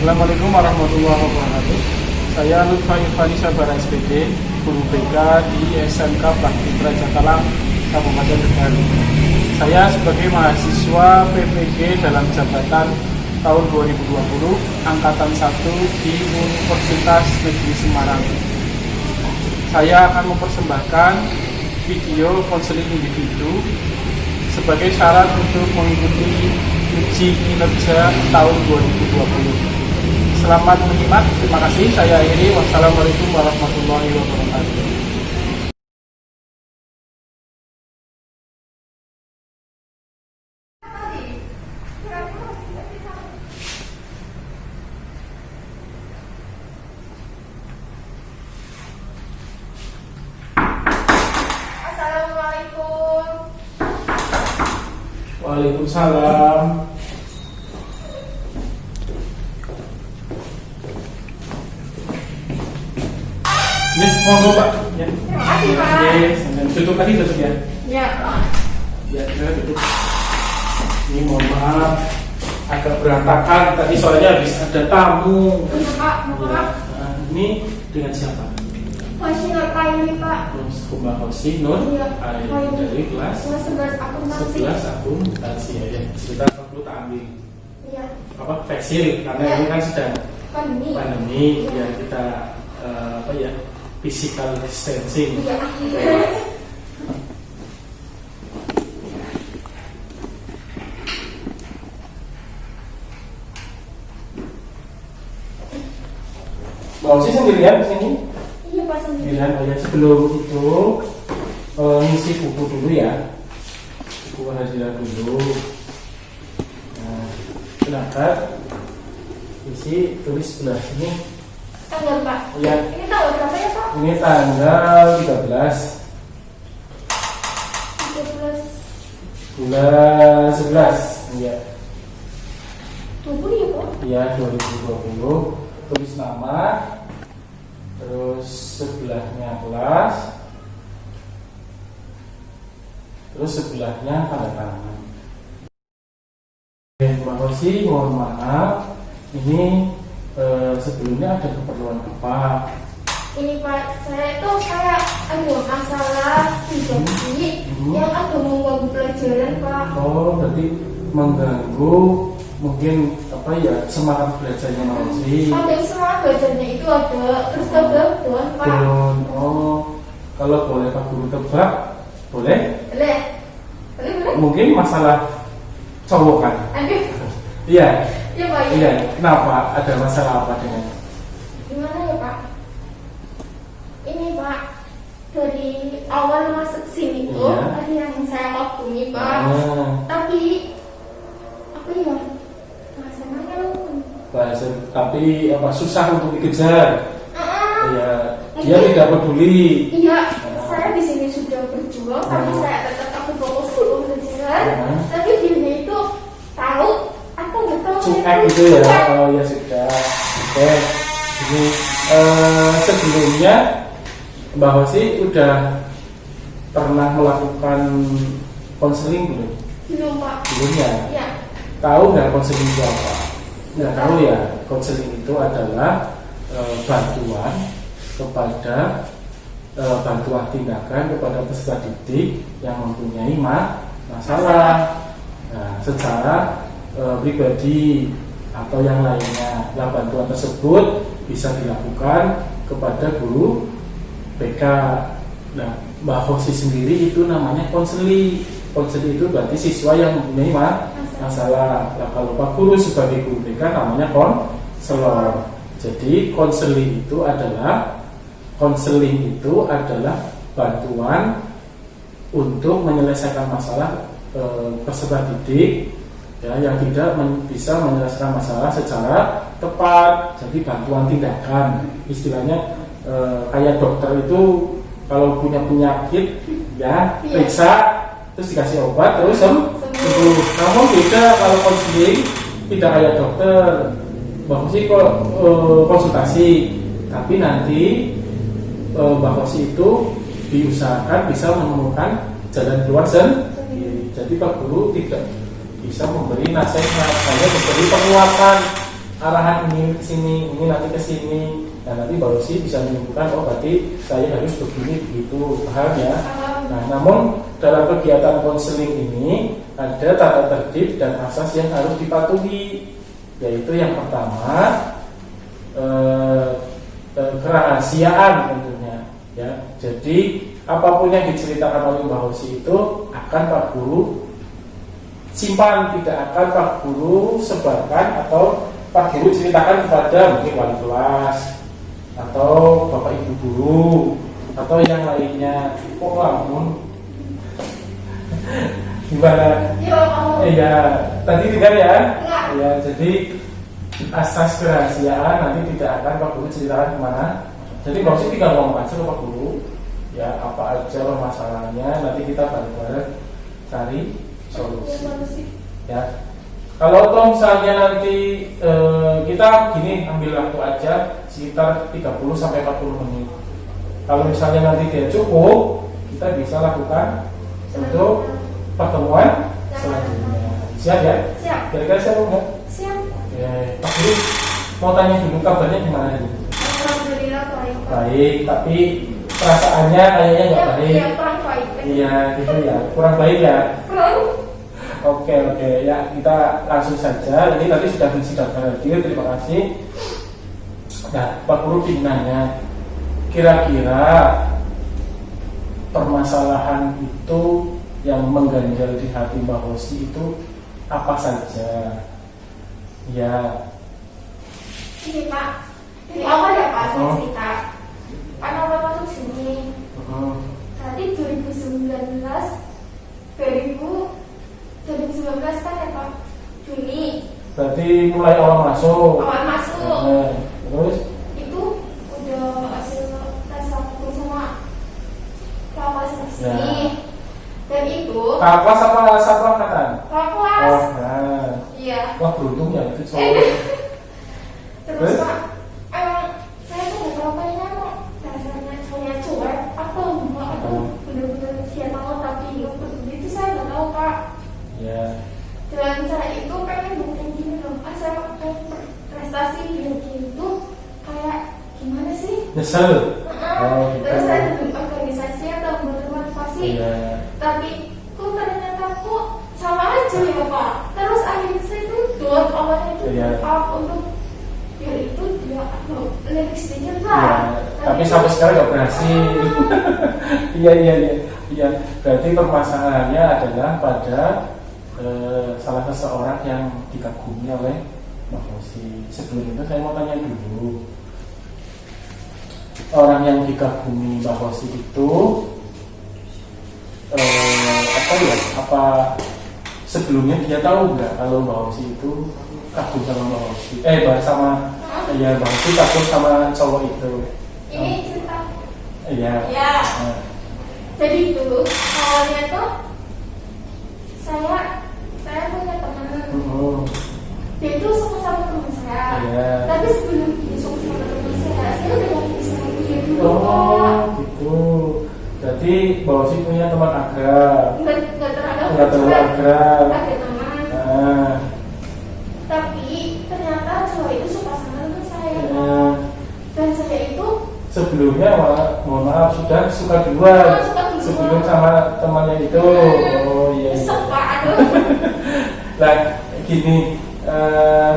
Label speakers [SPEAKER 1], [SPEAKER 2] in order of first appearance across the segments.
[SPEAKER 1] Assalamualaikum warahmatullahi wabarakatuh. Saya Lutfa Irfani Sabar SPD, guru BK di SMK Bakti Praja Talang, Kabupaten Tegal. Saya sebagai mahasiswa PPG dalam jabatan tahun 2020 Angkatan 1 di Universitas Negeri Semarang. Saya akan mempersembahkan video konseling individu sebagai syarat untuk mengikuti uji kinerja tahun 2020. Selamat menyimak, terima kasih. Saya akhiri. Wassalamualaikum warahmatullahi wabarakatuh.
[SPEAKER 2] Assalamualaikum.
[SPEAKER 1] Waalaikumsalam. Ya, monggo Pak. Ya.
[SPEAKER 2] Terima kasih Pak.
[SPEAKER 1] Yes, tutup tadi tutup ya.
[SPEAKER 2] Ya Pak.
[SPEAKER 1] Ya, saya tutup. Ini mohon maaf agak berantakan tadi soalnya habis ada tamu.
[SPEAKER 2] Pak, maaf.
[SPEAKER 1] Ya, ini dengan siapa?
[SPEAKER 2] Masih ngapain nih Pak?
[SPEAKER 1] Terus Kumba Hosi Nur
[SPEAKER 2] Iya.
[SPEAKER 1] dari kelas
[SPEAKER 2] Kelas 11 akuntansi.
[SPEAKER 1] 11 akuntansi ya. Sekitar 40 tak ambil.
[SPEAKER 2] Iya.
[SPEAKER 1] Apa versi karena
[SPEAKER 2] Iya.
[SPEAKER 1] ini kan sedang
[SPEAKER 2] Pandemi.
[SPEAKER 1] pandemi
[SPEAKER 2] Iya.
[SPEAKER 1] ya kita apa ya physical distancing.
[SPEAKER 2] Iya.
[SPEAKER 1] Mau sih sendirian di sini?
[SPEAKER 2] Iya Pak sendiri.
[SPEAKER 1] Sendirian aja. Sebelum itu ngisi buku dulu ya. Buku hadiah dulu. Nah, silakan isi tulis sebelah sini.
[SPEAKER 2] Tanggal Pak.
[SPEAKER 1] Ya.
[SPEAKER 2] Ini tanggal berapa ya Pak?
[SPEAKER 1] Ini tanggal 13
[SPEAKER 2] 13
[SPEAKER 1] bulan 11 ya.
[SPEAKER 2] 20 ya Pak?
[SPEAKER 1] Iya 2020. Tulis nama, terus sebelahnya kelas, terus sebelahnya tanda tangan. Mbak Rosi, mohon maaf, ini sebelumnya ada keperluan apa?
[SPEAKER 2] Ini Pak, saya itu kayak ada masalah pribadi yang agak mengganggu pelajaran Pak.
[SPEAKER 1] Oh, berarti mengganggu mungkin apa ya semangat belajarnya Mbak Rosi.
[SPEAKER 2] Ada semangat belajarnya itu ada, terus down Pak.
[SPEAKER 1] Down. Oh, kalau boleh Pak Guru tebak, boleh?
[SPEAKER 2] Boleh? Boleh?
[SPEAKER 1] Mungkin masalah cowok kan?
[SPEAKER 2] Aduh,
[SPEAKER 1] Iya.
[SPEAKER 2] ya Pak.
[SPEAKER 1] Iya. Kenapa? Ada masalah apa dengan?
[SPEAKER 2] Gimana ya Pak? Ini Pak, dari awal masuk sini tuh
[SPEAKER 1] Iya.
[SPEAKER 2] ada yang saya kagumi Pak. Tapi apa ya? Rasanya
[SPEAKER 1] Bahasa, tapi apa susah untuk dikejar? Iya. Dia
[SPEAKER 2] Mungkin-
[SPEAKER 1] tidak peduli.
[SPEAKER 2] Iya, saya di sini sudah berjuang, tapi saya tetap aku fokus dulu belajar. Tapi dia itu tahu atau nggak tahu
[SPEAKER 1] Cuek gitu ya. Oh ya sudah. Oke. Ini sebelumnya Mbak Hosi udah pernah melakukan konseling belum?
[SPEAKER 2] belum Pak.
[SPEAKER 1] Belum ya.
[SPEAKER 2] Ya,
[SPEAKER 1] Tahu nggak konseling itu apa? Nggak tahu ya. Konseling itu adalah bantuan kepada bantuan tindakan kepada peserta didik yang mempunyai masalah secara pribadi atau yang lainnya. Nah, bantuan tersebut bisa dilakukan kepada guru BK. Nah, Mbak Hosi sendiri itu namanya konseli. Konseli itu berarti siswa yang mempunyai masalah. Nah, kalau Pak Guru sebagai guru BK namanya konselor. Jadi konseling itu adalah bantuan untuk menyelesaikan masalah peserta didik ya, yang tidak bisa menyelesaikan masalah secara tepat. Jadi bantuan tindakan, istilahnya kayak dokter itu kalau punya penyakit ya periksa terus dikasih obat terus sembuh. Namun beda kalau konseling, tidak kayak dokter. Mbak Hosi konsultasi, tapi nanti Mbak Hosi itu diusahakan bisa menemukan jalan keluar sendiri. Jadi Pak Guru tidak bisa memberi nasihat, hanya memberi penguatan arahan ini ke sini, ini nanti ke sini. Nah, nanti Mbak Rosi bisa menyimpulkan, oh berarti saya harus begini begitu, paham ya? Nah, namun dalam kegiatan konseling ini ada tata tertib dan asas yang harus dipatuhi, yaitu yang pertama kerahasiaan tentunya, ya. Jadi apapun yang diceritakan oleh Mbak Rosi itu akan Pak Guru simpan, tidak akan Pak Guru sebarkan atau Pak Guru ceritakan kepada mungkin wali kelas atau Bapak Ibu guru atau yang lainnya. Kok lamun gimana? Iya, tadi dengar ya? Ya, jadi asas kerahasiaan nanti tidak akan Pak Guru ceritakan kemana. Jadi maksudnya tinggal ngomong aja ke Pak Guru, ya apa aja masalahnya, nanti kita bareng-bareng cari solusi. Ya. Kalau toh misalnya nanti kita gini ambil waktu aja sekitar 30 sampai 40 menit. Kalau misalnya nanti dia cukup, kita bisa lakukan untuk pertemuan selanjutnya. Siap ya? Siap. Kira-kira siap enggak? Siap. Oke, Pak Guru mau tanya dulu kabarnya gimana dulu? Alhamdulillah baik. Baik, tapi perasaannya kayaknya nggak baik. Iya, kurang baik. Iya, gitu ya. Kurang baik ya? Kurang. Oke, ya kita langsung saja. Ini tadi sudah disidangkan hadir, terima kasih. Nah, Pak Guru ingin nanya, kira-kira permasalahan itu yang mengganjal di hati Mbak Rosi itu apa saja? Ya.
[SPEAKER 2] Ini Pak, ini awal ya Pak, saya cerita. Kan awal masuk sini. Tadi 2019 kan ya Pak, Juni.
[SPEAKER 1] Berarti mulai awal masuk.
[SPEAKER 2] Awal masuk.
[SPEAKER 1] Terus?
[SPEAKER 2] Itu udah hasil tes aku sama kelas
[SPEAKER 1] Ya.
[SPEAKER 2] Dan itu.
[SPEAKER 1] Kelas apa satu angkatan?
[SPEAKER 2] Kelas.
[SPEAKER 1] Oh, nah.
[SPEAKER 2] Iya.
[SPEAKER 1] Wah beruntung ya itu soal.
[SPEAKER 2] Terus Pak, saya tuh nggak tahu kayaknya kok rasanya saya cuek atau enggak atau bener-bener dia tahu tapi itu saya nggak tahu Pak.
[SPEAKER 1] Ya.
[SPEAKER 2] Dan saya itu pengen buktiin gini loh, saya prestasi gitu kayak gimana sih?
[SPEAKER 1] Nyesel.
[SPEAKER 2] Gitu. Terus saya bikin organisasi atau motivasi, tapi kok ternyata kok sama aja ya Pak. Terus akhirnya saya itu doa awalnya itu untuk biar itu dia lebih sedikit lah.
[SPEAKER 1] Tapi sampai sekarang nggak berhasil. Iya. Berarti permasalahannya adalah pada salah seseorang yang dikagumi oleh Mbak Rosi. Sebelum itu saya mau tanya dulu, orang yang dikagumi Mbak Rosi itu apa sebelumnya dia tahu nggak kalau Mbak Rosi itu kagum sama Mbak Rosi? Mbak Rosi kagum sama cowok itu.
[SPEAKER 2] Ini cerita.
[SPEAKER 1] Iya.
[SPEAKER 2] Jadi itu awalnya tuh saya punya teman. Dia itu suka sama teman saya. Tapi sebelum dia suka sama teman saya udah bisa dia dulu.
[SPEAKER 1] Gitu. Jadi Mbak Rosi punya teman akrab. Nggak terlalu akrab.
[SPEAKER 2] Ada teman. Tapi ternyata cowok itu suka sama teman saya. Dan saya itu
[SPEAKER 1] sebelumnya mohon maaf sudah suka duluan sebelum sama temannya itu. Oh iya. Nah gini,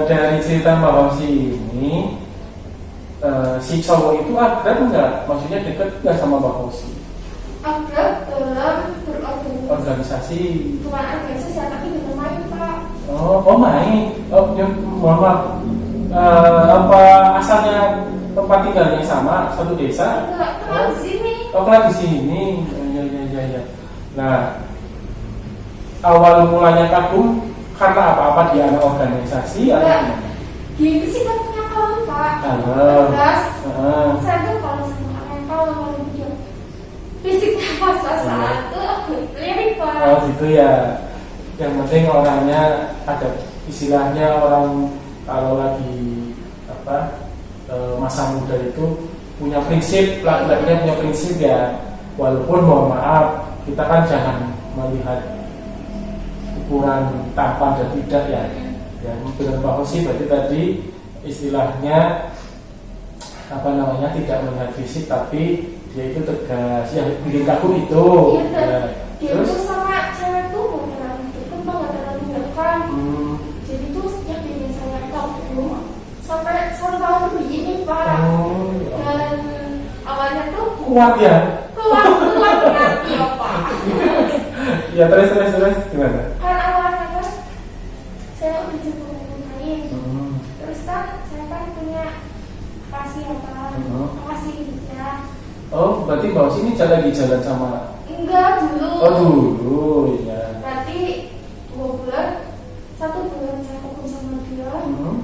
[SPEAKER 1] dari cerita Mbak Rosi ini si cowok itu akrab nggak? Maksudnya dekat nggak sama Mbak Rosi?
[SPEAKER 2] Akrab dalam
[SPEAKER 1] organisasi.
[SPEAKER 2] Bukan organisasi tapi dengan main Pak.
[SPEAKER 1] Oh main. Mohon maaf. Apa asalnya tempat tinggalnya sama, satu desa?
[SPEAKER 2] Enggak, di sini.
[SPEAKER 1] Di sini. Iya. Nah, awal mulanya kagum karena apa dia anak organisasi atau gimana?
[SPEAKER 2] Gitu sih kan punya kawan Pak.
[SPEAKER 1] Terus,
[SPEAKER 2] saya tuh kalau sama orang kalau dia fisiknya pas-pasan tuh aku lirik Pak.
[SPEAKER 1] Oh gitu ya. Yang penting orangnya ada istilahnya orang kalau lagi masa muda itu punya prinsip, laki-lakinya punya prinsip ya. Walaupun mohon maaf kita kan jangan melihat ukuran tampan dan tidak ya. Ya dengan Pak Rosi berarti tadi istilahnya apa namanya, tidak melihat fisik tapi dia itu tegas, ya bikin kagum itu.
[SPEAKER 2] Iya,
[SPEAKER 1] Ya.
[SPEAKER 2] dia
[SPEAKER 1] Terus
[SPEAKER 2] tuh sama cewek tuh mau terlalu deket banget, terlalu dekat. Jadi tuh yang bikin saya kagum sampai 1 tahun lebih ini Pak.
[SPEAKER 1] ya.
[SPEAKER 2] Dan awalnya tuh
[SPEAKER 1] Kuat ya.
[SPEAKER 2] kuat ya Pak.
[SPEAKER 1] Ya terus gimana?
[SPEAKER 2] Kan awalnya kan saya udah coba main. Terus kan saya kan punya kasih apa? Kasih ya.
[SPEAKER 1] Oh, berarti Mbak Osi ini lagi jalan sama?
[SPEAKER 2] Enggak dulu.
[SPEAKER 1] Oh dulu, ya.
[SPEAKER 2] Berarti 2 bulan, 1 bulan saya fokus sama dia.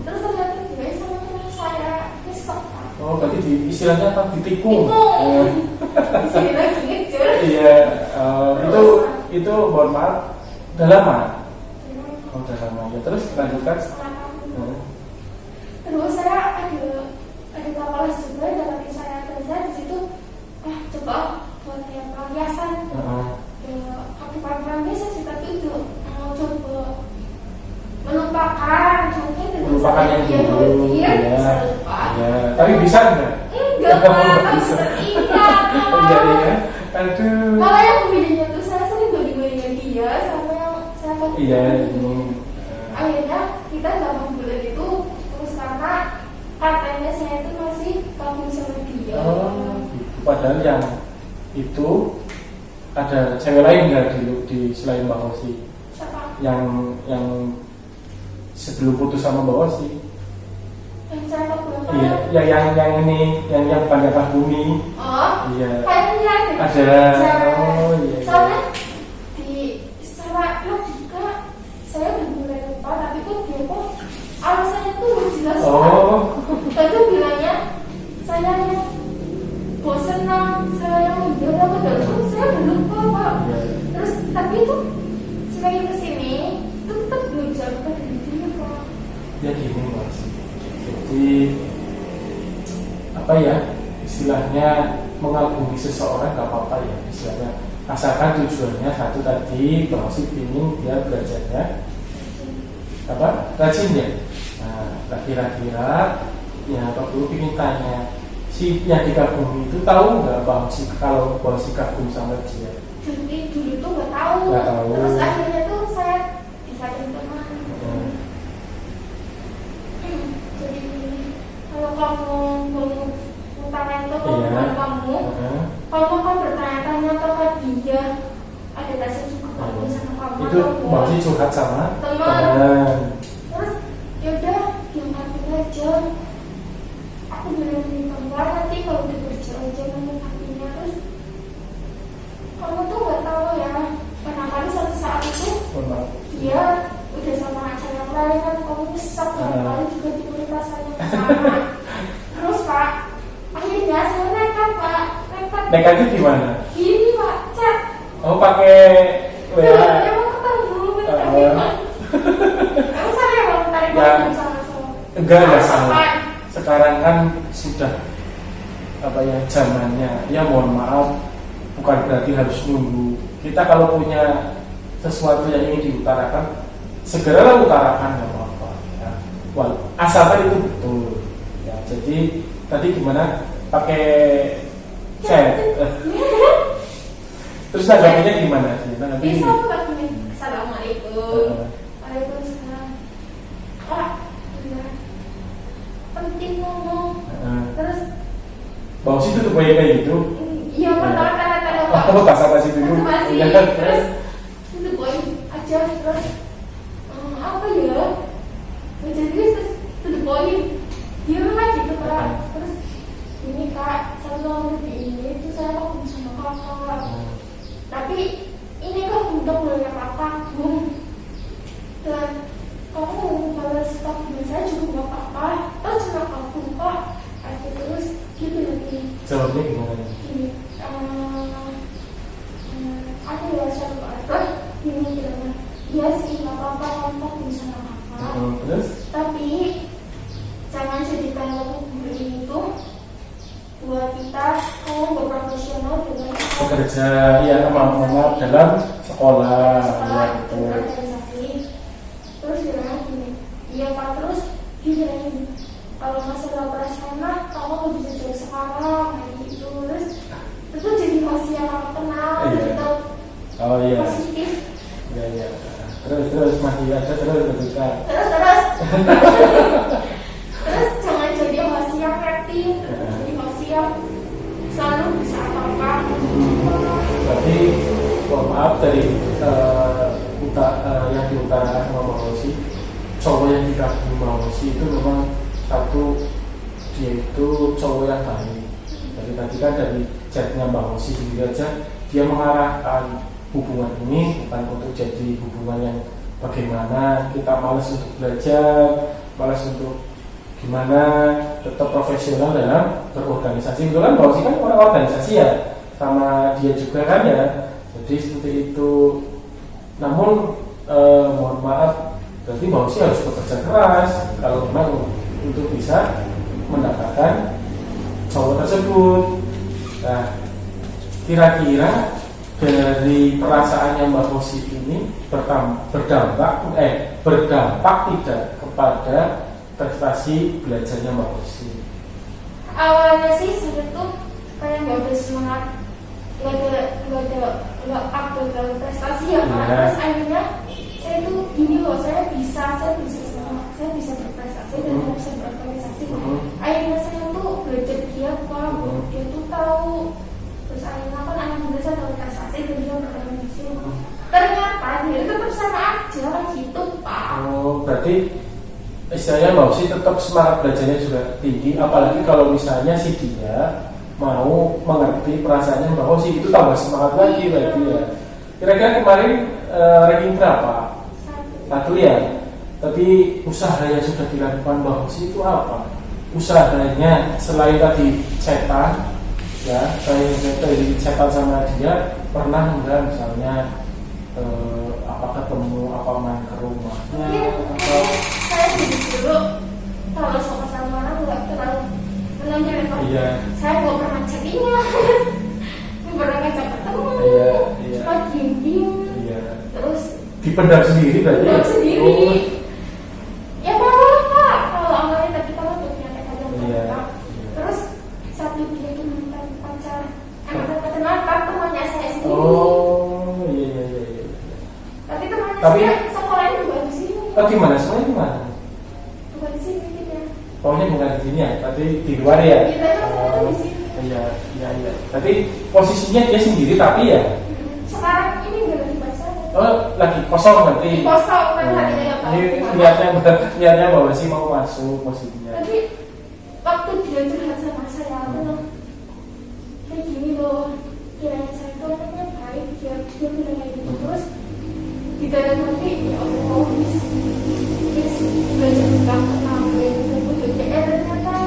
[SPEAKER 2] Terus ternyata dia sama teman saya besok Pak.
[SPEAKER 1] Oh, berarti istilahnya apa? Ditikung.
[SPEAKER 2] Di sini lagi ngejar.
[SPEAKER 1] Iya, itu mohon maaf, udah lama. Oh, udah lama ya. Terus lanjutkan.
[SPEAKER 2] Terus saya ada kelas juga dalam saya kerja di situ. Coba buat kayak perhiasan. Aku pakai biasa sih, tapi itu mau coba melupakan
[SPEAKER 1] Melupakan yang dulu.
[SPEAKER 2] Dia
[SPEAKER 1] Ya.
[SPEAKER 2] bisa lupa.
[SPEAKER 1] Ya. Tapi bisa enggak?
[SPEAKER 2] Enggak Pak, harus teringat.
[SPEAKER 1] Iya. Aduh.
[SPEAKER 2] Malah yang pemilihannya tuh saya sering banding-bandingin dia sama yang saya pakai.
[SPEAKER 1] Iya.
[SPEAKER 2] Akhirnya kita 8 bulan itu terus karena katanya saya itu masih kagum sama dia.
[SPEAKER 1] Oh, gitu. Padahal yang itu ada cewek lain nggak di selain Mbak Osi?
[SPEAKER 2] Siapa?
[SPEAKER 1] Yang sebelum putus sama Mbak Osi?
[SPEAKER 2] Yang saya kagum.
[SPEAKER 1] Iya, yang ini, yang banyak kagumi.
[SPEAKER 2] Oh,
[SPEAKER 1] Iya.
[SPEAKER 2] kayaknya
[SPEAKER 1] Ada. Oh, iya.
[SPEAKER 2] Soalnya secara logika saya udah mulai lupa, tapi kok dia kok alasannya tuh jelas.
[SPEAKER 1] Oh.
[SPEAKER 2] Tadi bilangnya saya yang bosen saya yang udah lama terus saya udah lupa Pak.
[SPEAKER 1] Iya.
[SPEAKER 2] Terus tapi itu semakin kesini itu tetap belum bisa lupa dari dia Pak.
[SPEAKER 1] Ya gini Mas. Jadi apa ya, istilahnya mengagumi seseorang gak apa-apa ya, istilahnya asalkan tujuannya satu tadi, Mbak Osi ingin dia belajarnya apa, rajin ya. Nah, kira-kira ya Pak Guru ingin tanya, si yang dikagumi itu tahu nggak Mbak Osi kalau Mbak Osi kagum sama dia?
[SPEAKER 2] Jadi dulu tuh nggak tahu.
[SPEAKER 1] Nggak tahu.
[SPEAKER 2] Terus akhirnya tuh saya dikatain teman. Jadi kalau kamu mau tanya itu ke teman kamu, kamu kan bertanya-tanya ke dia, ada rasa juga kamu sama kamu.
[SPEAKER 1] Itu Mbak Osi curhat sama
[SPEAKER 2] teman. Terus yaudah diangkatin aja. Aku bilang di keluar nanti kalau udah berjalan jangan mengangkatinya. Terus kamu tuh nggak tahu ya, kadang-kadang suatu saat itu dia udah sama cewek lain kan kamu nyesek, kadang-kadang juga diberi rasanya sama. Terus Pak, akhirnya saya nekat Pak,
[SPEAKER 1] Nekatnya gimana?
[SPEAKER 2] gini Pak, chat.
[SPEAKER 1] Oh, pakai WA.
[SPEAKER 2] Emang ketemu Pak. Emang saya mau tarik waktu sama-sama.
[SPEAKER 1] Enggak salah. Sekarang kan sudah apa ya, zamannya. Ya mohon maaf, bukan berarti harus nunggu. Kita kalau punya sesuatu yang ingin diutarakan, segeralah utarakan, nggak apa-apa. Ya. Asalkan itu betul. Ya, jadi tadi gimana? Pakai chat. Terus tanggapannya gimana sih?
[SPEAKER 2] Bisa Pak gini. Assalamualaikum. Waalaikumsalam. Pak, iya. Penting ngomong. Terus
[SPEAKER 1] Mbak Osi itu tuh kayak gitu.
[SPEAKER 2] iya pertama tanda-tanda Pak.
[SPEAKER 1] Oh, basa-basi dulu.
[SPEAKER 2] Basa-basi.
[SPEAKER 1] Iya.
[SPEAKER 2] Terus itu boy aja terus apa ya? Jadi terus itu boy dia lah gitu Pak. Terus ini Kak, saya mau ini itu saya mau sama kakak. Tapi ini kok untuk boleh apa-apa, dan kamu balas statement saya juga nggak apa-apa. Terus cuma kamu kok aja terus gitu lagi.
[SPEAKER 1] Jawabnya gimana?
[SPEAKER 2] Gini, aku ya siapa? Ini bilangnya, iya sih nggak apa-apa, kamu bisa nggak apa-apa.
[SPEAKER 1] Terus?
[SPEAKER 2] Tapi jangan jadikan waktu ini tuh buat kita kamu berprofesional dengan
[SPEAKER 1] bekerja ya maaf dalam sekolah ya itu.
[SPEAKER 2] Organisasi. Terus bilang gini, iya Pak, terus dia bilang gini, kalau masalah operasional kamu nggak bisa jauh sekarang kayak gitu. Terus itu jadi masih yang aku kenal gitu.
[SPEAKER 1] Oh iya.
[SPEAKER 2] Positif.
[SPEAKER 1] Iya. Terus masih ada terus berduka.
[SPEAKER 2] Terus jangan jadi emosi yang happy, jadi emosi yang selalu bisa apa-apa.
[SPEAKER 1] Berarti mohon maaf dari yang diutarakan Mama Hoshi, cowok yang dikagumi Mama Hoshi itu memang satu, dia itu cowok yang baik. Jadi tadi kan dari chatnya Mbak Hoshi sendiri aja, dia mengarahkan hubungan ini bukan untuk jadi hubungan yang bagaimana kita malas untuk belajar, malas untuk gimana, tetap profesional dalam berorganisasi. Itu kan Mbak Hoshi kan orang organisasi ya, sama dia juga kan ya. Jadi seperti itu. Namun mohon maaf, berarti Mbak Hoshi harus bekerja keras kalau memang untuk bisa mendapatkan cowok tersebut. Nah, kira-kira dari perasaannya Mbak Hoshi ini berdampak tidak kepada prestasi belajarnya Mbak Hoshi?
[SPEAKER 2] Awalnya sih saya tuh kayak nggak ada semangat, nggak update dalam prestasi ya Pak. Terus akhirnya saya tuh gini loh, saya bisa semangat, saya bisa berprestasi dan saya bisa berorganisasi. Akhirnya saya tuh belajar dia Pak, dia tuh tahu. Terus akhirnya kan anak muda saya tahu prestasi dan dia berorganisasi. Ternyata dia tetap sama aja kan gitu Pak.
[SPEAKER 1] Oh, berarti istilahnya Mbak Hoshi tetap semangat belajarnya juga tinggi, apalagi kalau misalnya si dia mau mengerti perasaannya Mbak Hoshi, itu tambah semangat lagi berarti ya. Kira-kira kemarin ranking berapa? 1 ya. Tapi usaha yang sudah dilakukan Mbak Hoshi itu apa? Usahanya selain tadi chatan, ya, tadi chatan sama dia, pernah enggak misalnya apa ketemu, apa main ke rumahnya?
[SPEAKER 2] Iya, saya dulu kalau sama orang nggak terlalu menonjol ya Pak.
[SPEAKER 1] Iya.
[SPEAKER 2] Saya nggak pernah chattingnya, nggak pernah ngajak ketemu.
[SPEAKER 1] Iya.
[SPEAKER 2] Cuma diem.
[SPEAKER 1] Iya.
[SPEAKER 2] Terus
[SPEAKER 1] dipendam sendiri berarti?
[SPEAKER 2] dipendam sendiri. Oh. Ya apa Pak? Kalau awalnya tadi kalau tuh nyata aja
[SPEAKER 1] Iya.
[SPEAKER 2] Terus satu dia itu mantan pacar, mantan temannya saya sendiri.
[SPEAKER 1] Oh, iya.
[SPEAKER 2] Tapi temannya
[SPEAKER 1] Tapi
[SPEAKER 2] saya sekolahnya juga di sini.
[SPEAKER 1] Oh gimana? Sekolahnya gimana?
[SPEAKER 2] Bukan di sini gitu ya.
[SPEAKER 1] Pokoknya bukan di sini ya, tapi di luar ya?
[SPEAKER 2] Kita tuh di sini.
[SPEAKER 1] Iya. Tapi posisinya dia sendiri tapi ya?
[SPEAKER 2] Sekarang ini udah lagi baca.
[SPEAKER 1] Oh, lagi kosong berarti?
[SPEAKER 2] Kosong kan harinya ya Pak.
[SPEAKER 1] Ini lihatnya bahwa sih mau masuk posisinya.
[SPEAKER 2] Tapi waktu dia curhat sama saya, kayak gini loh, kiranya saya itu anaknya baik, dia bilang kayak gitu. Terus di dalam hati, ya Allah, bis belajar tentang kenalin, ternyata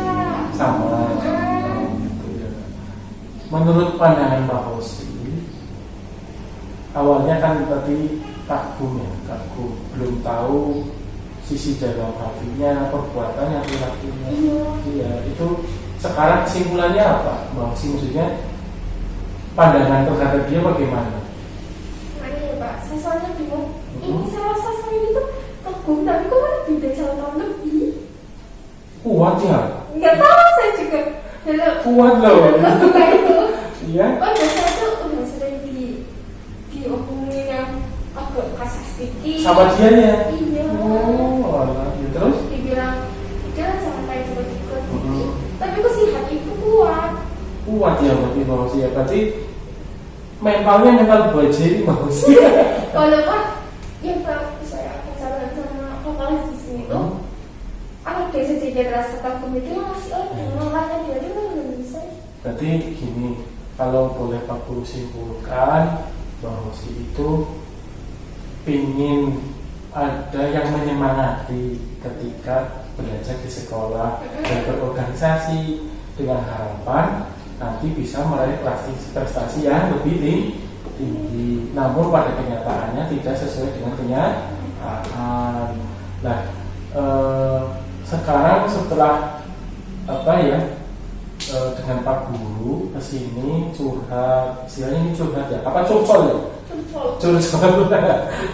[SPEAKER 1] sama. Menurut pandangan Mbak Hoshi, awalnya kan tadi kagum, belum tahu sisi dalam hatinya, perbuatannya, perilakunya. Iya, itu sekarang kesimpulannya apa, Mbak Hoshi? Maksudnya pandangan terhadap dia bagaimana?
[SPEAKER 2] Mana ya Pak, saya soalnya bingung. Ini saya rasa saya itu kagum, tapi kok ada beda 1 tahun lebih?
[SPEAKER 1] Kuat ya?
[SPEAKER 2] Nggak tahu saya juga.
[SPEAKER 1] Kuat loh.
[SPEAKER 2] Kayak itu.
[SPEAKER 1] Iya.
[SPEAKER 2] Oh, biasanya tuh udah sering diomongin yang agak kasar sedikit.
[SPEAKER 1] Sama dia ya?
[SPEAKER 2] Iya.
[SPEAKER 1] Oh, alah. Ya, terus?
[SPEAKER 2] Dibilang jangan sampai ikut-ikut. Tapi kok si hati itu kuat.
[SPEAKER 1] Kuat ya berarti Mbak Hoshi ya. Berarti mentalnya mental baja ini Mbak Hoshi.
[SPEAKER 2] Walaupun yang saya pacaran sama vokalis di sini tuh, ada sedikit rasa takut itu masih makanya dia itu nggak bisa.
[SPEAKER 1] Berarti gini, kalau boleh aku simpulkan, Mbak Hoshi itu pingin ada yang menyemangati ketika belajar di sekolah dan berorganisasi, dengan harapan nanti bisa meraih prestasi yang lebih tinggi. Namun pada kenyataannya tidak sesuai dengan kenyataan. Nah, sekarang setelah dengan Pak Guru kesini curhat, istilahnya ini curhat ya? Apa curcol ya?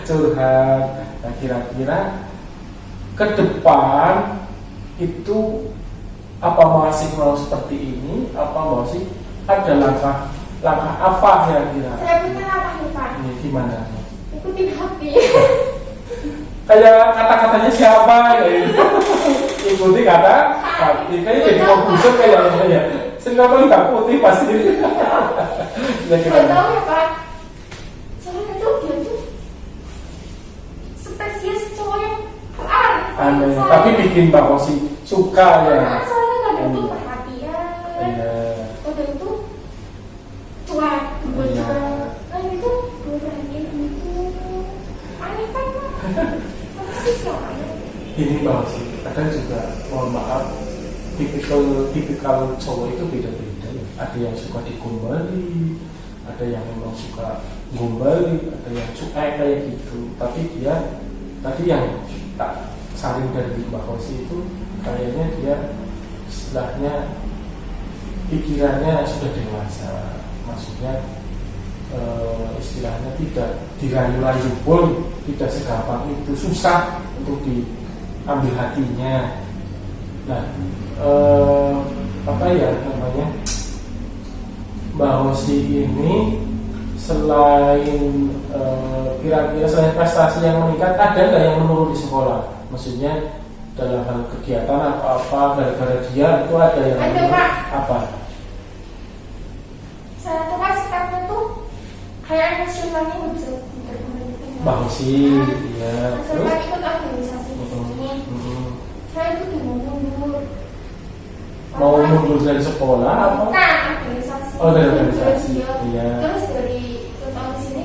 [SPEAKER 1] Curhat. Nah, kira-kira ke depan itu apa masih mau seperti ini, apa masih ada langkah apa kira-kira?
[SPEAKER 2] Saya punya apa nih Pak?
[SPEAKER 1] Ini gimana?
[SPEAKER 2] Ikutin hati.
[SPEAKER 1] Kayak kata-katanya siapa ya? Ikuti kata hati. Kayaknya jadi komposer kayaknya ya. Sehingga paling tak putih pasti.
[SPEAKER 2] Gak tahu ya Pak. Soalnya tuh dia tuh spesies cowok yang
[SPEAKER 1] aneh. Tapi bikin Mbak Rosi suka ya.
[SPEAKER 2] Soalnya kadang tuh perhatian.
[SPEAKER 1] Iya.
[SPEAKER 2] Kadang tuh cuek, berbuat.
[SPEAKER 1] Iya.
[SPEAKER 2] Nah itu perhatian gitu. Aneh kan? Apa sih soalnya?
[SPEAKER 1] Ini Mbak Rosi, kadang juga mohon maaf, tipikal cowok itu beda-beda ya. Ada yang suka digombali, ada yang memang suka gombali, ada yang cuek kayak gitu. Tapi dia tadi yang tak saling dari Mbak Rosi itu kayaknya dia istilahnya pikirannya sudah dewasa, maksudnya istilahnya tidak dirayu-rayu pun tidak segampang itu, susah untuk diambil hatinya. Nah, apa ya namanya, Mbak Rosi ini selain kira-kira selain prestasi yang meningkat, ada nggak yang menurun di sekolah? Maksudnya dalam hal kegiatan apa gara-gara dia itu ada yang
[SPEAKER 2] ada Pak.
[SPEAKER 1] Apa?
[SPEAKER 2] Saya tuh kan sikapnya tuh kayak emosionalnya nggak bisa diterima.
[SPEAKER 1] Mbak Rosi, ya.
[SPEAKER 2] Saya kan ikut organisasi di sini. Saya itu mau mundur.
[SPEAKER 1] Mau mundur dari sekolah apa?
[SPEAKER 2] Nah, organisasi.
[SPEAKER 1] Oh, dari organisasi. Iya.
[SPEAKER 2] Terus dari tahun di sini,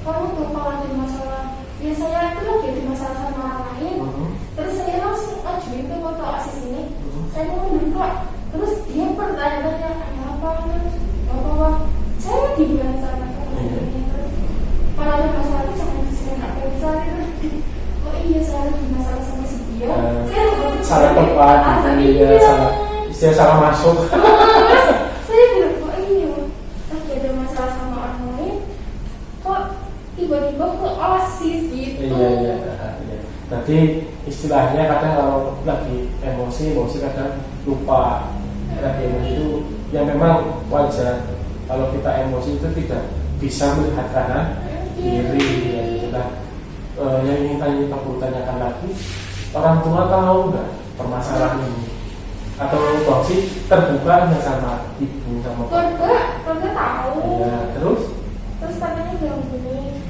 [SPEAKER 2] kamu lupa ada masalah. Biasanya itu lagi ada masalah sama orang lain. Terus saya langsung ajuin ke foto asis ini. Saya mau mundur Pak. Terus dia bertanya-tanya, ada apa? Apa? Saya dibilang sama teman-temannya. Terus kalau ada masalah itu jangan disini bisa. Oh iya, saya ada masalah sama si dia.
[SPEAKER 1] Salah tempat, iya, salah masuk.
[SPEAKER 2] Saya bilang, oh iya, lagi ada masalah sama orang lain, kok tiba-tiba ke OSIS gitu.
[SPEAKER 1] Iya. Berarti istilahnya kadang kalau lagi emosi kadang lupa. Lagi emosi itu yang memang wajar. Kalau kita emosi itu tidak bisa melihat kanan kiri. Ya, gitu. Nah, yang ingin aku tanyakan lagi, orang tua tahu nggak permasalahan ini? Atau Bang sih terbuka nggak sama ibu sama bapak?
[SPEAKER 2] Keluarga tahu.
[SPEAKER 1] Iya, terus
[SPEAKER 2] Katanya bilang gini.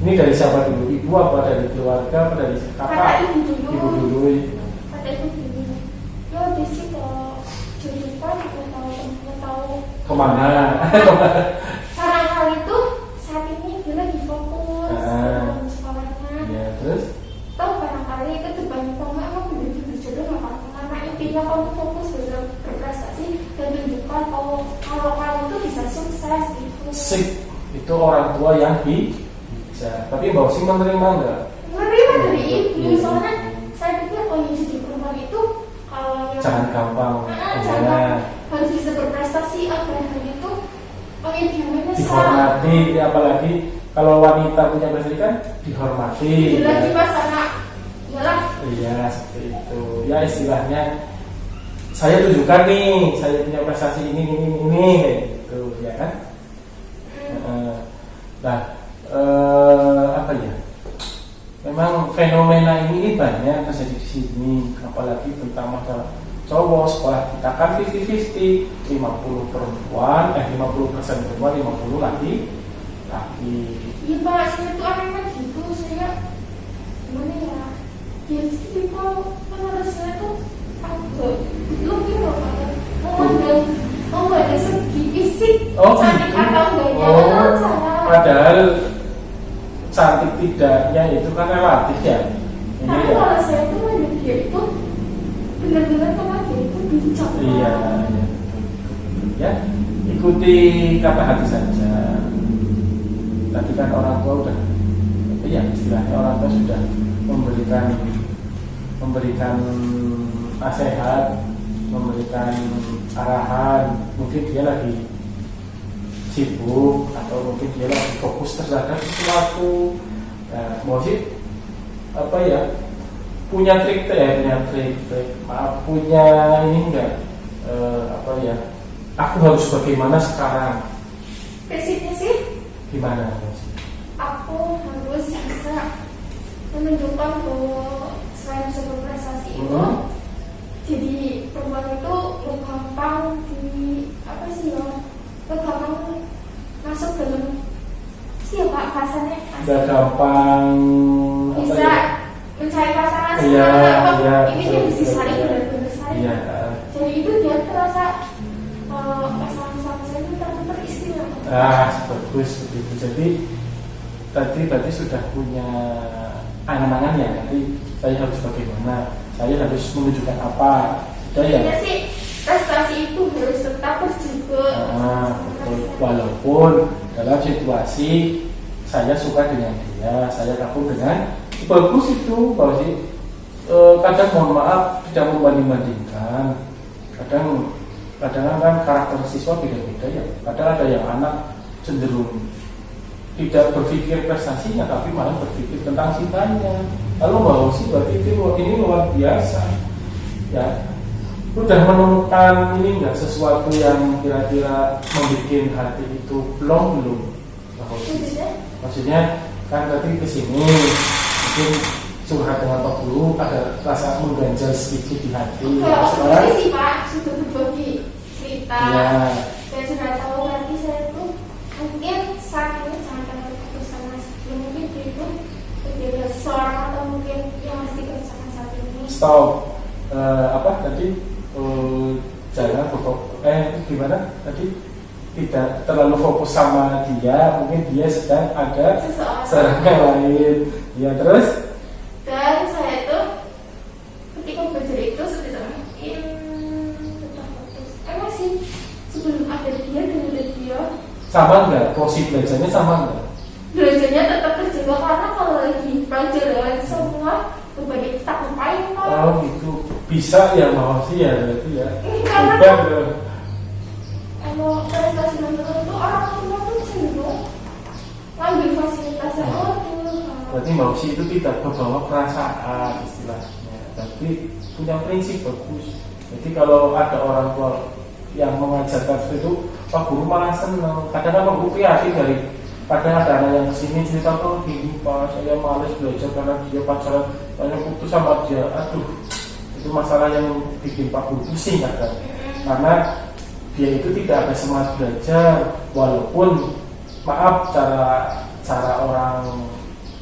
[SPEAKER 1] Ini dari siapa dulu? Ibu apa dari keluarga apa dari kakak?
[SPEAKER 2] Kata ibu dulu.
[SPEAKER 1] Ibu dulu.
[SPEAKER 2] Kata ibu gini. Yo Desi kalau jurusan udah tahu
[SPEAKER 1] Kemana?
[SPEAKER 2] Sekarang hal itu saat ini dia lagi fokus sama sekolahnya.
[SPEAKER 1] Ya, terus?
[SPEAKER 2] Tahu barangkali itu depannya kamu emang bener-bener berjodoh nggak apa-apa. Karena intinya kamu fokus dalam berprestasi dan tunjukkan kalau kamu itu bisa sukses gitu.
[SPEAKER 1] Sip, itu orang tua yang bisa. Tapi Mbak Osi menerima nggak?
[SPEAKER 2] Menerima dari ibu. Soalnya saya pikir jadi perempuan itu kalau yang
[SPEAKER 1] Jangan gampang.
[SPEAKER 2] harus bisa berprestasi apa hal itu. Gimana
[SPEAKER 1] Dihormati, apalagi kalau wanita punya prestasi kan dihormati.
[SPEAKER 2] lagi pas anak iyalah.
[SPEAKER 1] Iya, seperti itu. Ya istilahnya saya tunjukkan nih, saya punya prestasi ini kayak gitu, ya kan? Nah, apa ya? Memang fenomena ini banyak terjadi di sini, apalagi tentang masalah cowok. Sekolah kita kan 50-50, 50% perempuan, 50% perempuan, 50 laki.
[SPEAKER 2] Iya Pak, saya tuh aneh gitu, saya gimana ya? Ya jadi menurut saya tuh agak lebih loh mau ada segi fisik, cantik atau enggaknya
[SPEAKER 1] padahal cantik tidaknya itu kan relatif ya.
[SPEAKER 2] Tapi kalau saya tuh melihat dia itu benar-benar karena dia itu bijak.
[SPEAKER 1] Iya. Ya, ikuti kata hati saja. Tadi kan orang tua udah, ya istilahnya orang tua sudah memberikan nasihat, memberikan arahan. Mungkin dia lagi sibuk atau mungkin dia lagi fokus terhadap sesuatu. Nah, mau sih apa ya? punya maaf, punya ini enggak, apa ya, aku harus bagaimana sekarang?
[SPEAKER 2] Prinsipnya sih
[SPEAKER 1] Gimana?
[SPEAKER 2] aku harus bisa menunjukkan bahwa selain bisa berprestasi itu, jadi perempuan itu gak gampang gak gampang masuk dalam siapa bahasanya,
[SPEAKER 1] Gak gampang
[SPEAKER 2] bisa
[SPEAKER 1] apa ya?
[SPEAKER 2] mencari pasangan
[SPEAKER 1] Iya, iya,
[SPEAKER 2] ini dia bisa saling benar-benar saling.
[SPEAKER 1] Iya.
[SPEAKER 2] Jadi itu dia terasa pasangan sama saya itu teristimewa.
[SPEAKER 1] Bagus begitu. Jadi tadi berarti sudah punya angan-angannya. Nanti saya harus bagaimana? Saya harus menunjukkan apa? Sudah ya.
[SPEAKER 2] Intinya sih prestasi itu harus tetap terjaga.
[SPEAKER 1] Betul. Walaupun dalam situasi saya suka dengan dia, saya kagum dengan, bagus itu, bahwa sih kadang mohon maaf tidak membanding-bandingkan. Kadang kan karakter siswa beda-beda ya. Kadang ada yang anak cenderung tidak berpikir prestasinya, tapi malah berpikir tentang cintanya. Lalu bahwa sih berarti ini luar biasa. Ya, udah menemukan ini enggak sesuatu yang kira-kira membuat hati itu belum? Maksudnya kan tadi kesini mungkin curhat dengan Pak Guru, ada rasa mengganjal sedikit di hati.
[SPEAKER 2] Kalau sih Pak sudah berbagi cerita,
[SPEAKER 1] ya.
[SPEAKER 2] Saya sudah tahu nanti saya itu mungkin saat ini sangat keputusan Mas, mungkin itu menjadi seorang atau mungkin yang masih kerjakan saat ini.
[SPEAKER 1] Stop. Apa tadi? Jangan gimana tadi? Tidak terlalu fokus sama dia, mungkin dia sedang ada seorang lain. Ya terus?
[SPEAKER 2] Dan saya itu ketika belajar itu sebisa mungkin tetap fokus. Emang sih sebelum ada dia dan ada dia.
[SPEAKER 1] Sama enggak? Porsi belajarnya sama enggak?
[SPEAKER 2] Belajarnya tetap terjaga karena kalau lagi pelajaran semua berbagi tak lupain Pak.
[SPEAKER 1] Oh gitu. Bisa ya mau sih ya berarti ya.
[SPEAKER 2] Karena kalau prestasi menurut itu orang tua tuh cenderung ngambil fasilitas yang
[SPEAKER 1] berarti Mbak Usi itu tidak membawa perasaan istilahnya, tapi punya prinsip bagus. Jadi kalau ada orang tua yang mengajarkan seperti itu, Pak Guru malah senang. Kadang Pak Guru prihatin dari kadang ada anak yang kesini cerita, Pak gini Pak, saya males belajar karena dia pacaran banyak putus sama dia. Aduh, itu masalah yang bikin Pak Guru pusing kadang. Karena dia itu tidak ada semangat belajar, walaupun maaf cara orang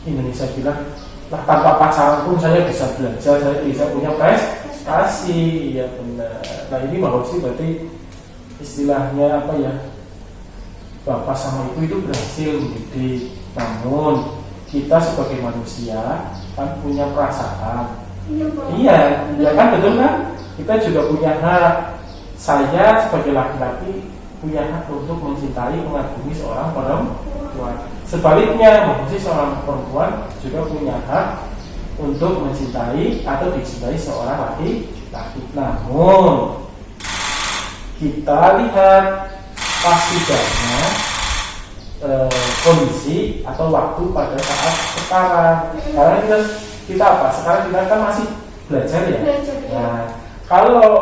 [SPEAKER 1] Indonesia bilang, lah tanpa pacaran pun saya bisa belajar, saya bisa punya prestasi. Ya benar. Nah ini bahwa sih berarti istilahnya apa ya, bapak sama ibu itu berhasil mendidik. Namun kita sebagai manusia kan punya perasaan. Iya, ya kan betul kan? Kita juga punya hak. Saya sebagai laki-laki punya hak untuk mencintai, mengagumi seorang perempuan. Sebaliknya, maksudnya seorang perempuan juga punya hak untuk mencintai atau dicintai seorang laki-laki. Namun kita lihat pastinya kondisi atau waktu pada saat sekarang. Karena kita apa? Sekarang kita kan masih belajar ya. Nah, kalau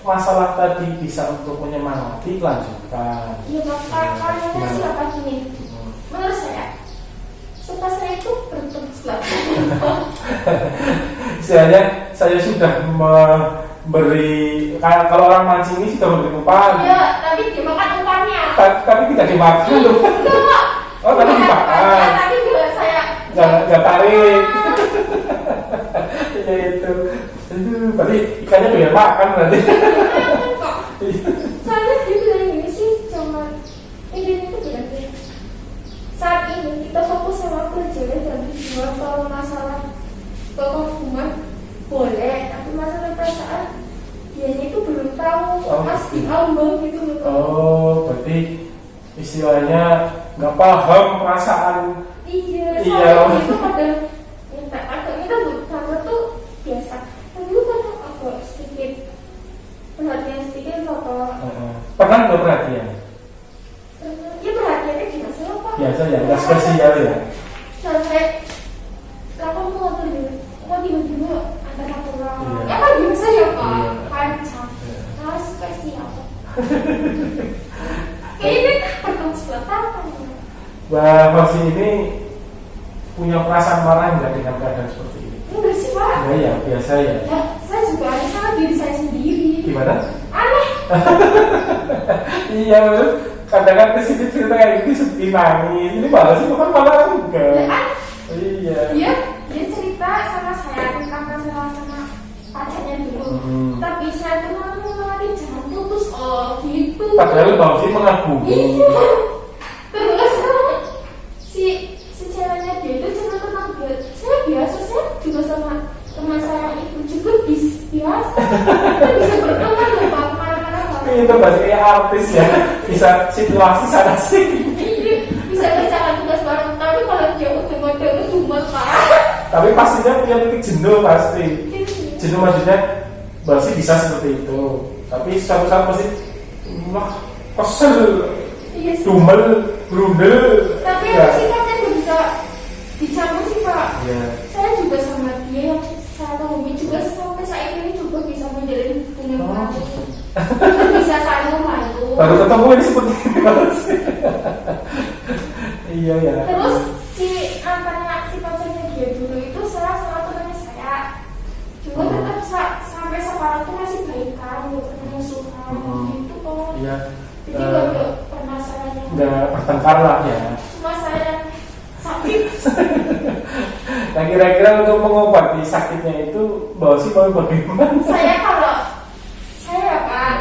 [SPEAKER 1] masalah tadi bisa untuk menyemangati, lanjutkan.
[SPEAKER 2] Iya Bapak, karena siapa gini? Menurut saya, suka saya itu berteruslah.
[SPEAKER 1] saya sudah memberi, kalau orang mancing ini sudah memberi umpan.
[SPEAKER 2] Iya, tapi dimakan umpannya.
[SPEAKER 1] Tapi tidak dimakan loh.
[SPEAKER 2] Enggak.
[SPEAKER 1] Oh, tapi dimakan.
[SPEAKER 2] Tapi juga saya
[SPEAKER 1] nggak tarik. Ya itu. Berarti ikannya doyan makan berarti.
[SPEAKER 2] Soalnya dia bilang ini sih cuman ini tuh berarti saat ini kita fokus sama pelajaran dan tujuan. Kalau masalah kekaguman boleh, tapi masalah perasaan dia itu belum tahu. Mas di ambang gitu loh.
[SPEAKER 1] Oh, berarti istilahnya nggak paham perasaan.
[SPEAKER 2] Iya. Itu pada kita bukan tuh biasa. Perhatian sedikit apa?
[SPEAKER 1] Pernah nggak perhatian?
[SPEAKER 2] Ya perhatiannya cuma siapa?
[SPEAKER 1] Biasa ya, nggak spesial ya.
[SPEAKER 2] Sampai kamu mau tiba-tiba ada Kayaknya bertemu selatan.
[SPEAKER 1] Mbak Fauzi ini punya perasaan marah nggak dengan keadaan seperti ini?
[SPEAKER 2] Enggak sih Pak.
[SPEAKER 1] Enggak ya, biasa ya.
[SPEAKER 2] Ya, saya juga ada sama diri saya sendiri.
[SPEAKER 1] Gimana?
[SPEAKER 2] Aneh.
[SPEAKER 1] Iya, kadang-kadang di sini cerita kayak gini sedih nangis. Ini malah sih bukan malah enggak.
[SPEAKER 2] Ya, aneh.
[SPEAKER 1] Iya.
[SPEAKER 2] Dia cerita sama saya tentang masalah sama pacarnya dulu. Tapi saya tuh malah jangan putus. Oh gitu.
[SPEAKER 1] Padahal Bang sih mengagumi.
[SPEAKER 2] Iya. Terus si ceweknya dia itu cuma teman dia. Saya biasa, saya juga sama teman saya itu juga biasa. Kita bisa berteman loh Pak, kemana-mana Pak.
[SPEAKER 1] Itu berarti kayak artis ya, bisa situasi sana sini.
[SPEAKER 2] Iya, bisa kerjakan tugas bareng. Tapi kalau dia udah model cuma Pak.
[SPEAKER 1] Tapi pastinya punya titik jenuh pasti. Jenuh maksudnya pasti bisa seperti itu. Tapi suatu saat pasti wah kesel,
[SPEAKER 2] Iya sih.
[SPEAKER 1] dumel, brundel.
[SPEAKER 2] Tapi
[SPEAKER 1] Ya.
[SPEAKER 2] sifatnya udah bisa dicampur sih Pak.
[SPEAKER 1] Ya.
[SPEAKER 2] Saya juga sama dia yang saya tahu juga sampai saat ini juga bisa menjalin hubungan baru. Kita bisa saling membantu.
[SPEAKER 1] Baru ketemu ini seperti ini Mas. Iya ya.
[SPEAKER 2] Terus si pacarnya dia dulu itu salah temannya saya. Juga tetap sampai sekarang tuh masih baikan, bukan musuhan gitu kok.
[SPEAKER 1] Iya.
[SPEAKER 2] Jadi nggak pernah saya yang
[SPEAKER 1] Nggak bertengkar lah ya.
[SPEAKER 2] cuma saya yang sakit.
[SPEAKER 1] Nah kira-kira untuk mengobati sakitnya itu Mbak sih mau bagaimana?
[SPEAKER 2] Saya Pak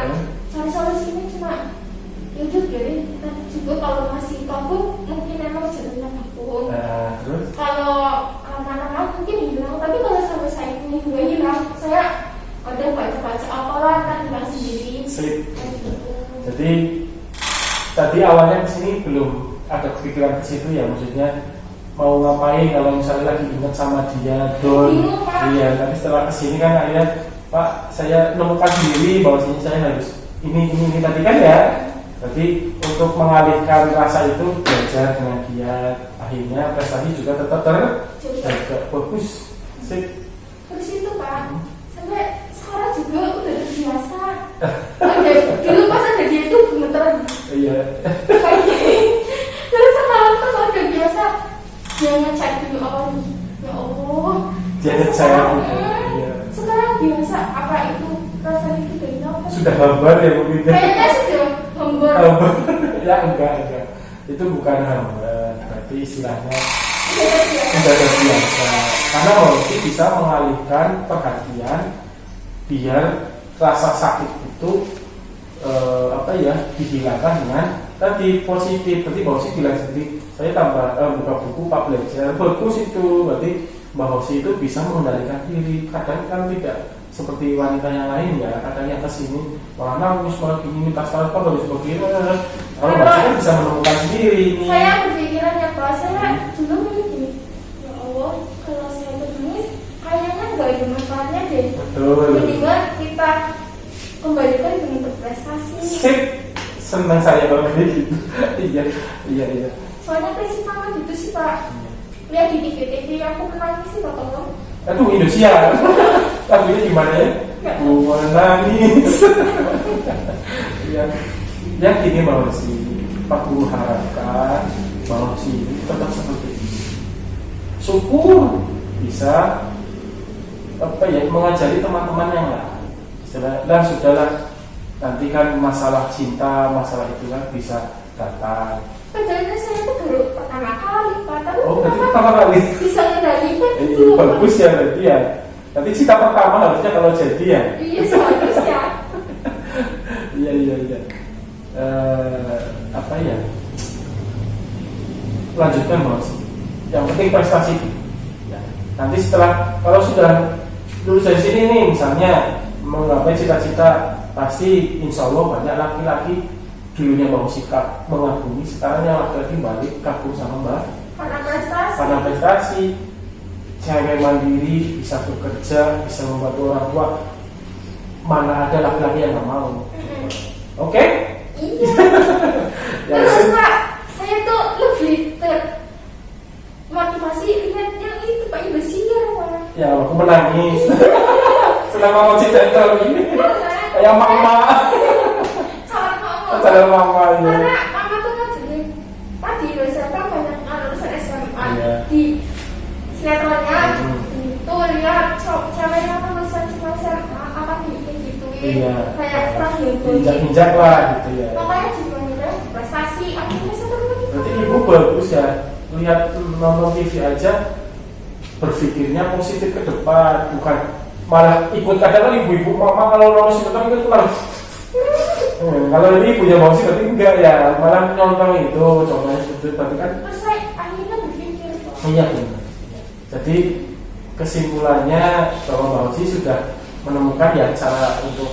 [SPEAKER 2] cari solusinya cuma yaudah biarin kita juga kalau masih kabur mungkin memang jalannya kabur.
[SPEAKER 1] Nah terus?
[SPEAKER 2] Kalau lama-lama mungkin hilang, tapi kalau sampai saya ini juga hilang, saya udah baca-baca apalah kan hilang sendiri.
[SPEAKER 1] Sip.
[SPEAKER 2] Gitu.
[SPEAKER 1] Jadi tadi awalnya di sini belum ada kepikiran ke situ ya, maksudnya mau ngapain kalau misalnya lagi ingat sama dia,
[SPEAKER 2] Bingung, Pak.
[SPEAKER 1] iya. Tapi setelah kesini kan akhirnya Pak saya nemukan diri bahwa sini saya harus ini tadi kan ya. Jadi untuk mengalihkan rasa itu belajar dengan dia, akhirnya prestasi juga tetap terjaga. Bagus, sip.
[SPEAKER 2] Terus itu Pak, sampai sekarang juga udah terbiasa. Dulu pas ada dia itu gemeteran.
[SPEAKER 1] Iya.
[SPEAKER 2] Terus sekarang tuh udah biasa. Dia ngecek dulu awal, ya Allah.
[SPEAKER 1] Dia ngecek. Iya.
[SPEAKER 2] Sekarang biasa apa itu rasanya itu dari apa?
[SPEAKER 1] Sudah hambar ya mungkin.
[SPEAKER 2] Kayaknya sudah hambar.
[SPEAKER 1] Ya enggak. Itu bukan hambar, berarti istilahnya
[SPEAKER 2] Udah
[SPEAKER 1] sudah terbiasa. Karena Rosi bisa mengalihkan perhatian biar rasa sakit itu dihilangkan dengan tadi positif. Berarti Mbak Hosi bilang sendiri, saya tambah buka buku Pak belajar, bagus itu. Berarti Mbak Hosi itu bisa mengendalikan diri. Kadang kan tidak seperti wanita yang lain ya, kadang yang kesini malah nangis, malah gini minta salah Pak harus begini. Kalau Mbak Hosi kan bisa menemukan sendiri ini.
[SPEAKER 2] Saya berpikiran ya Pak, saya dulu begini, ya Allah, kalau saya bernulis kayaknya nggak ada manfaatnya deh.
[SPEAKER 1] Betul.
[SPEAKER 2] Mendingan kita kembalikan dengan berprestasi.
[SPEAKER 1] Sip, senang saya kalau kayak gitu. Iya.
[SPEAKER 2] Soalnya prinsip mama gitu sih Pak. Lihat di TV aku menangis sih Pak tolong.
[SPEAKER 1] Aduh Indonesia. Lagunya gimana ya? Aku menangis. Ya gini Mbak Hosi, Pak Guru harapkan Mbak Hosi tetap seperti ini. Syukur bisa mengajari teman-teman yang lain. Sudahlah, nanti kan masalah cinta, masalah itu kan bisa datang.
[SPEAKER 2] Padahal saya itu baru pertama kali Pak, tapi
[SPEAKER 1] Berarti pertama kali.
[SPEAKER 2] bisa ngendalikan itu.
[SPEAKER 1] Bagus ya berarti ya. Nanti cinta pertama harusnya kalau jadi ya.
[SPEAKER 2] Iya seharusnya.
[SPEAKER 1] Iya. Lanjutkan Mas. Yang penting prestasi. Ya. Nanti setelah kalau sudah lulus dari sini nih, misalnya menggapai cita-cita, pasti insya Allah banyak laki-laki dulunya mau sikap mengagumi, sekarang yang laki-laki balik kagum sama Mbak. Karena prestasi, cewek mandiri, bisa bekerja, bisa membantu orang tua. Mana ada laki-laki yang nggak mau? Oke?
[SPEAKER 2] Iya.
[SPEAKER 1] Ya,
[SPEAKER 2] Terus Pak, saya tuh lebih termotivasi lihat yang itu Pak Indosiar Pak.
[SPEAKER 1] ya aku menangis. Senang mau cerita ini. Kayak mama.
[SPEAKER 2] Salah
[SPEAKER 1] channel mama ya.
[SPEAKER 2] Karena mama tuh kan jadi tadi SMA banyak lulusan SMA di sinetronnya tuh lihat cewek yang lulusan cuma SMA apa gitu kayak kurang
[SPEAKER 1] injak lah gitu ya.
[SPEAKER 2] Makanya juga prestasi akhirnya seperti itu.
[SPEAKER 1] Berarti ibu bagus ya, lihat nonton TV aja berpikirnya positif ke depan, bukan malah ikut. Kadang kan ibu-ibu mama kalau nonton sinetron itu malah kalau ini ibunya mau sih berarti enggak ya, malah nonton itu contohnya seperti itu berarti kan.
[SPEAKER 2] Terus saya akhirnya berpikir
[SPEAKER 1] iya benar. Jadi kesimpulannya bahwa Mbak Oci sudah menemukan ya cara untuk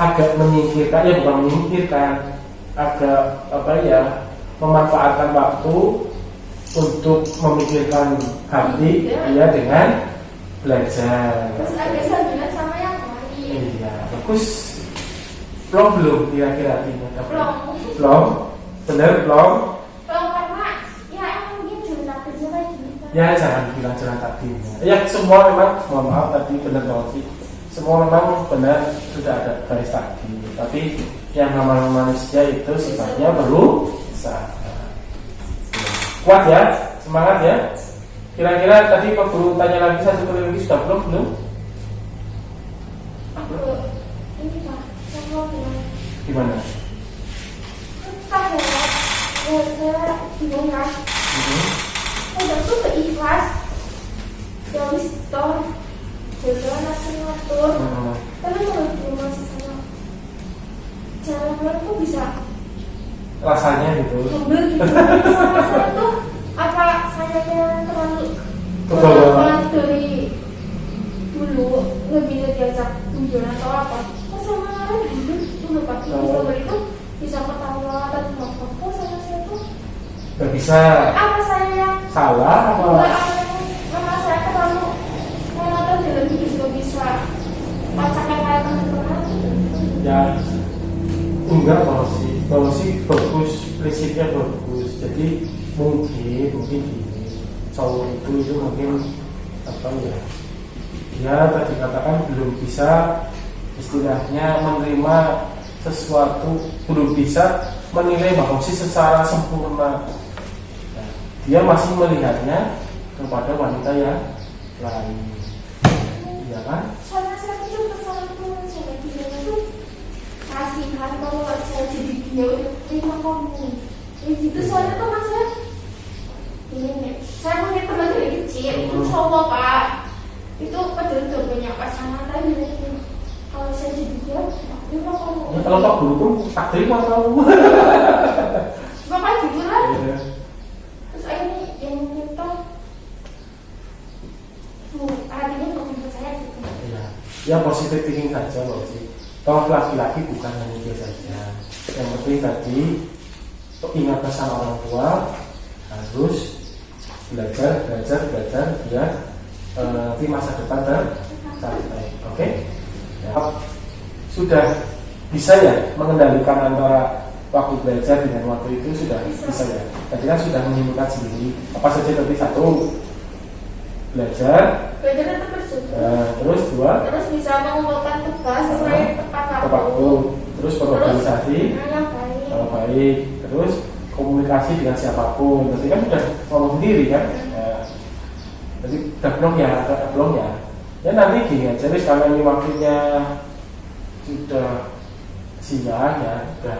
[SPEAKER 1] agak menyingkirkan, ya bukan menyingkirkan, agak apa ya, memanfaatkan waktu untuk memikirkan hati ya dengan belajar.
[SPEAKER 2] Terus ada sambilan sama yang lain.
[SPEAKER 1] Iya, bagus. Belum kira-kira artinya. Belum. Bener belum.
[SPEAKER 2] Karena ya emang dia cerita kerja kayak gitu.
[SPEAKER 1] Ya jangan bilang jalan takdirnya. Ya semua memang, mohon maaf tadi benar banget sih. Semua memang benar sudah ada garis takdir. Tapi yang namanya manusia itu sifatnya berusaha. Kuat ya, semangat ya. Kira-kira tadi Pak Guru tanya lagi satu kali lagi sudah belum?
[SPEAKER 2] Aku ini Pak, saya mau bilang
[SPEAKER 1] Gimana?
[SPEAKER 2] entah ya, saya bingung ya. Udah tuh keikhlas, dari store, jaga nasi ngatur. Tapi kalau di rumah sama jalan tuh bisa
[SPEAKER 1] Rasanya gitu.
[SPEAKER 2] ngebel gitu. Sama saya tuh apa saya yang terlalu
[SPEAKER 1] Kebawa.
[SPEAKER 2] dari dulu lebih diajak tujuan atau apa? Kok sama orang dulu pasti itu bisa ketawa dan apa sama saya tuh
[SPEAKER 1] Gak bisa.
[SPEAKER 2] apa saya yang
[SPEAKER 1] Salah apa?
[SPEAKER 2] Mama saya terlalu menonton film itu juga bisa macam yang kayak teman-teman.
[SPEAKER 1] Ya enggak bahwa sih bagus, prinsipnya bagus. Jadi mungkin gini, cowok itu mungkin apa ya? Ya tadi katakan belum bisa istilahnya menerima sesuatu, belum bisa menilai bahwa sih secara sempurna. Dia masih melihatnya kepada wanita yang lain, ya kan?
[SPEAKER 2] Soalnya saya tuh kesalahan tuh saya dia itu kasihan kalau saya jadi dia udah terima kamu. Ya gitu soalnya tuh mas saya ini nih, saya punya teman dari kecil itu cowok Pak, itu padahal udah punya pasangan tapi kalau saya jadi dia terima kamu.
[SPEAKER 1] Ya, kalau Pak Guru pun tak terima kamu.
[SPEAKER 2] Bapak gitu lah.
[SPEAKER 1] Ya.
[SPEAKER 2] Terus ini yang minta hatinya untuk saya gitu.
[SPEAKER 1] Ya positif thinking saja loh sih. Toh laki-laki bukan hanya dia saja. Yang penting tadi ingat pesan orang tua, harus belajar biar nanti masa depan tercapai. Oke? Ya. Sudah bisa ya mengendalikan antara waktu belajar dengan waktu itu sudah bisa ya. Tadi kan sudah menyimpulkan sendiri apa saja tadi. Satu, belajar
[SPEAKER 2] tetap bersyukur.
[SPEAKER 1] Terus dua,
[SPEAKER 2] Terus bisa mengumpulkan tugas sesuai tepat
[SPEAKER 1] waktu. Terus berorganisasi
[SPEAKER 2] yang
[SPEAKER 1] baik. Terus komunikasi dengan siapapun. Berarti kan sudah ngomong sendiri kan. Jadi udah belum ya. Ya nanti gini aja, karena ini waktunya sudah siang ya, udah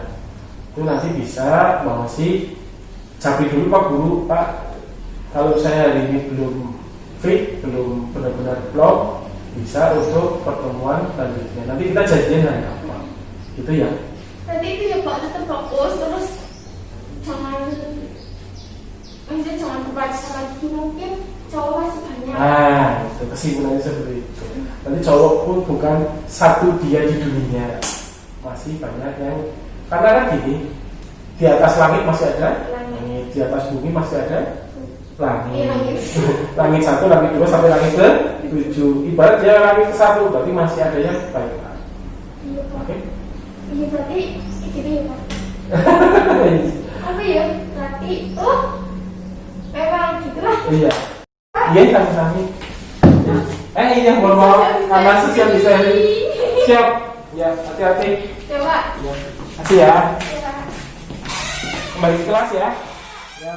[SPEAKER 1] itu nanti bisa bahwa si capri dulu Pak Guru, Pak kalau saya hari ini belum fit, belum benar-benar blog, bisa untuk pertemuan selanjutnya. Nanti kita janjian hari apa gitu ya.
[SPEAKER 2] Nanti itu ya Pak, tetap fokus. Terus jangan kebaca lagi, mungkin cowok masih banyak.
[SPEAKER 1] Nah itu kesimpulannya seperti itu. Nanti cowok pun bukan satu dia di dunia, masih banyak yang, karena kan gini, di atas langit masih ada langit, di atas bumi masih ada langit. Langit 1, langit 2 sampai langit ke-7. Ibarat dia langit ke-1 berarti masih ada yang baik.
[SPEAKER 2] Iya Pak.
[SPEAKER 1] Oke.
[SPEAKER 2] Iya berarti gitu ya Pak. Apa ya? Berarti memang gitulah.
[SPEAKER 1] Iya. Iya kami. Iya mohon maaf karena siap bisa siap. Ya hati-hati.
[SPEAKER 2] Coba.
[SPEAKER 1] Ya. Kasih ya.
[SPEAKER 2] Ya.
[SPEAKER 1] Kembali ke kelas ya. Ya.